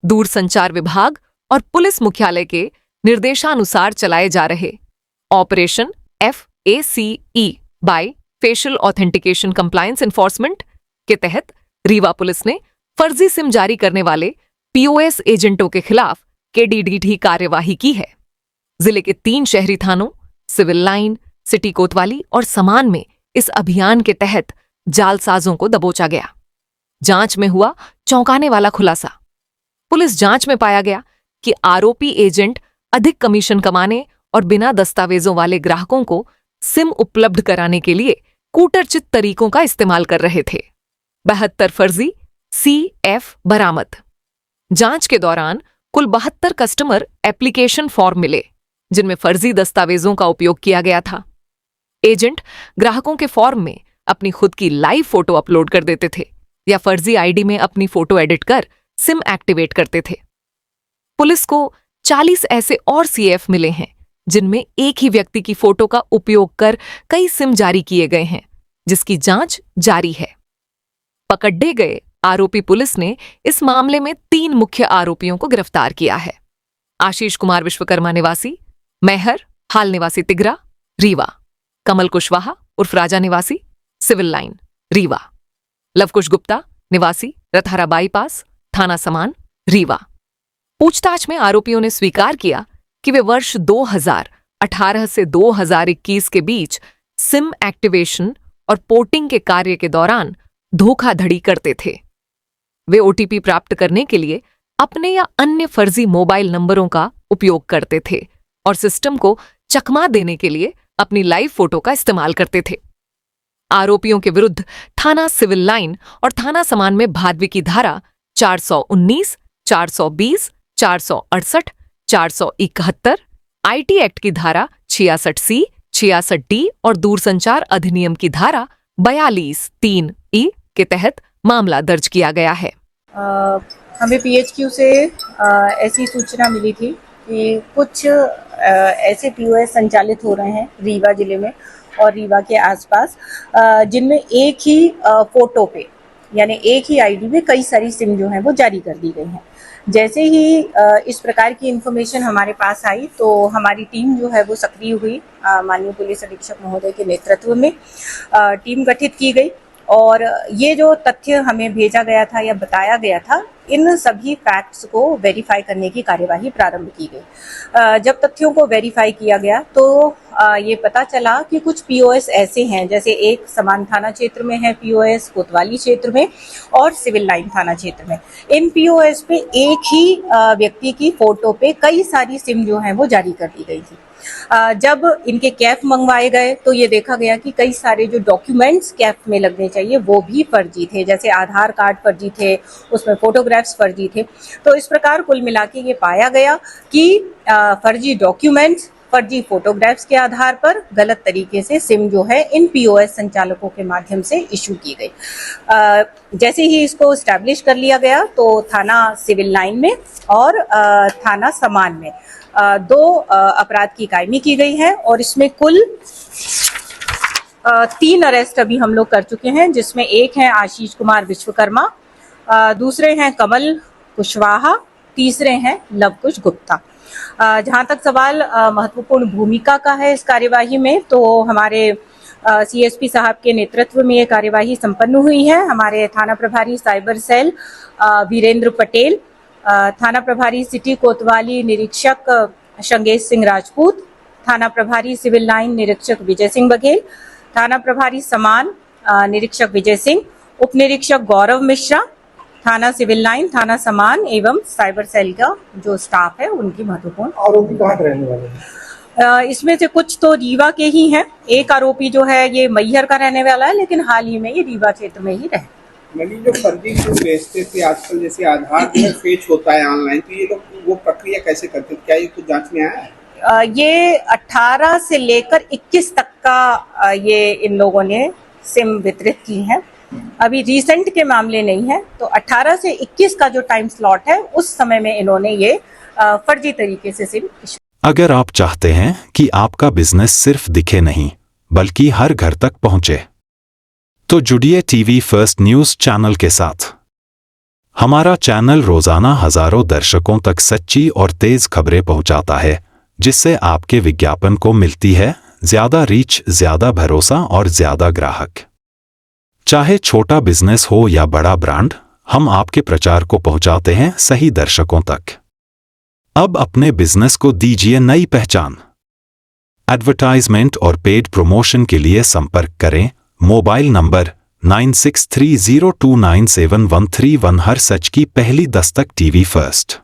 दूरसंचार विभाग और पुलिस मुख्यालय के निर्देशानुसार चलाए जा रहे operation FACE by facial authentication compliance enforcement के तहत रीवा पुलिस ने फर्जी सिम जारी करने वाले POS एजेंटों के खिलाफ KDDT कार्यवाही की है। जिले के 3 शहरी थानों सिविल लाइन, सिटी कोतवाली और समान में इस अभियान के तहत जालसाजों को दबोचा गया। जांच में हुआ चौंकाने वाला खुलासा। पुलिस जांच में पाया गया कि आरोपी एजेंट अधिक कमीशन कमाने और बिना दस्तावेजों वाले ग्राहकों को सिम उपलब्ध कराने के लिए कूटरचित तरीकों का इस्तेमाल कर रहे थे। 72 फर्जी CF बरामद। जांच के दौरान कुल 72 कस्टमर एप्लीकेशन फॉर्म मिले, जिनमें फर्जी दस्तावेजों का उपयोग किया गया था। एजेंट ग्राहकों के फॉर्म में अपनी खुद की लाइव फोटो अपलोड कर देते थे या फर्जी ID में अपनी फोटो एडिट कर सिम एक्टिवेट करते थे। पुलिस को 40 ऐसे और CF मिले हैं, जिनमें एक ही व्यक्ति की फोटो का उपयोग कर कई सिम जारी किए गए हैं, जिसकी जांच जारी है। पकड़े गए आरोपी पुलिस ने इस मामले में 3 मुख्य आरोपियों को गिरफ्तार किया है। आशीष कुमार विश्वकर्मा निवासी मैहर, हाल निवासी तिगरा, रीवा। कमल कुशवाहा उर्फ राजा निवासी सिविल लाइन, रीवा। लवकुश गुप्ता निवासी रथारा बाईपास, थाना समान, रीवा। पूछताछ में आरोपियों ने स्वीकार किया कि वे वर्ष 2018 से 2021 के बीच सिम एक्टिवेशन और पोर्टिंग के कार्य के दौरान धोखाधड़ी करते थे। वे OTP प्राप्त करने के लिए अपने या अन्य फर्जी मोबाइल नंबरों का उपयोग करते थे और सिस्टम को चकमा देने के लिए अपनी लाइव फोटो का इस्तेमाल करते थे। आरोपियों के विरुद्ध थाना सिविल लाइन और थाना समान में भादवी की धारा 419, 420, 468, 471, IT एक्ट की धारा 66C, 66D और दूरसंचार अधिनियम की धारा 42(3)E के तहत मामला दर्ज किया गया है। हमें PHQ से ऐसी सूचना मिली थी कि कुछ ऐसे POS संचालित हो रहे हैं रीवा जिले में और रीवा के आसपास, जिनमें एक ही फोटो पे यानी एक ही ID में कई सारी सिम जो हैं वो जारी कर दी गई हैं। जैसे ही इस प्रकार की इन्फॉर्मेशन हमारे पास आई तो हमारी टीम जो है वो सक्रिय हुई। माननीय पुलिस अधीक्षक महोदय के नेतृत्व में टीम गठित की गई और ये जो तथ्य हमें भेजा गया था या बताया गया था, इन सभी फैक्ट्स को वेरीफाई करने की कार्यवाही प्रारंभ की गई। जब तथ्यों को वेरीफाई किया गया तो ये पता चला कि कुछ POS ऐसे हैं, जैसे एक समान थाना क्षेत्र में है POS, कोतवाली क्षेत्र में और सिविल लाइन थाना क्षेत्र में। इन POS पे एक ही व्यक्ति की फोटो पे कई सारी सिम जो है वो जारी कर दी गई थी। जब इनके कैफ मंगवाए गए तो ये देखा गया कि कई सारे जो डॉक्यूमेंट्स कैफ में लगने चाहिए वो भी फर्जी थे, जैसे आधार कार्ड फर्जी थे, उसमें फोटोग्राफ्स फर्जी थे। तो इस प्रकार कुल मिला के ये पाया गया कि फर्जी डॉक्यूमेंट्स, फर्जी फोटोग्राफ्स के आधार पर गलत तरीके से सिम जो है इन POS संचालकों के माध्यम से इशू की गई। जैसे ही इसको स्टैब्लिश कर लिया गया तो थाना सिविल लाइन में और थाना समान में 2 अपराध की कायमी की गई है और इसमें कुल 3 अरेस्ट अभी हम लोग कर चुके हैं, जिसमें एक है आशीष कुमार विश्वकर्मा, दूसरे हैं कमल कुशवाहा, तीसरे हैं लवकुश गुप्ता। जहां तक सवाल महत्वपूर्ण भूमिका का है इस कार्यवाही में, तो हमारे CSP साहब के नेतृत्व में ये कार्यवाही संपन्न हुई है। हमारे थाना प्रभारी साइबर सेल वीरेंद्र पटेल, थाना प्रभारी सिटी कोतवाली निरीक्षक शंगेश सिंह राजपूत, थाना प्रभारी सिविल लाइन निरीक्षक विजय सिंह बघेल, थाना प्रभारी समान निरीक्षक विजय सिंह, उप निरीक्षक गौरव मिश्रा, थाना सिविल लाइन, थाना समान एवं साइबर सेल का जो स्टाफ है उनकी महत्वपूर्ण। आरोपी कहाँ के रहने वाले हैं? इसमें से कुछ तो रीवा के ही हैं। एक आरोपी जो है ये मैहर का रहने वाला है, लेकिन हाल ही में ये रीवा क्षेत्र में ही रहे। जो फर्जी सिम बेचते थे आजकल, जैसे आधार जो फेच होता है ऑनलाइन, तो ये लोग वो प्रक्रिया कैसे करते थे? क्या ये कुछ जांच में आया है? ये 18 से लेकर 21 तक का ये इन लोगों ने सिम वितरित की है। अभी रिसेंट के मामले नहीं है, तो 18 से 21 का जो टाइम स्लॉट है उस समय में इन्होंने ये फर्जी तरीके से सिम। अगर आप चाहते हैं कि आपका बिजनेस सिर्फ दिखे नहीं बल्कि हर घर तक पहुंचे, तो जुड़िए TV फर्स्ट न्यूज चैनल के साथ। हमारा चैनल रोजाना हजारों दर्शकों तक सच्ची और तेज खबरें पहुंचाता है, जिससे आपके विज्ञापन को मिलती है ज्यादा रीच, ज्यादा भरोसा और ज्यादा ग्राहक। चाहे छोटा बिजनेस हो या बड़ा ब्रांड, हम आपके प्रचार को पहुंचाते हैं सही दर्शकों तक। अब अपने बिजनेस को दीजिए नई पहचान। एडवर्टाइजमेंट और पेड प्रमोशन के लिए संपर्क करें मोबाइल नंबर 9630297131। हर सच की पहली दस्तक टीवी फर्स्ट।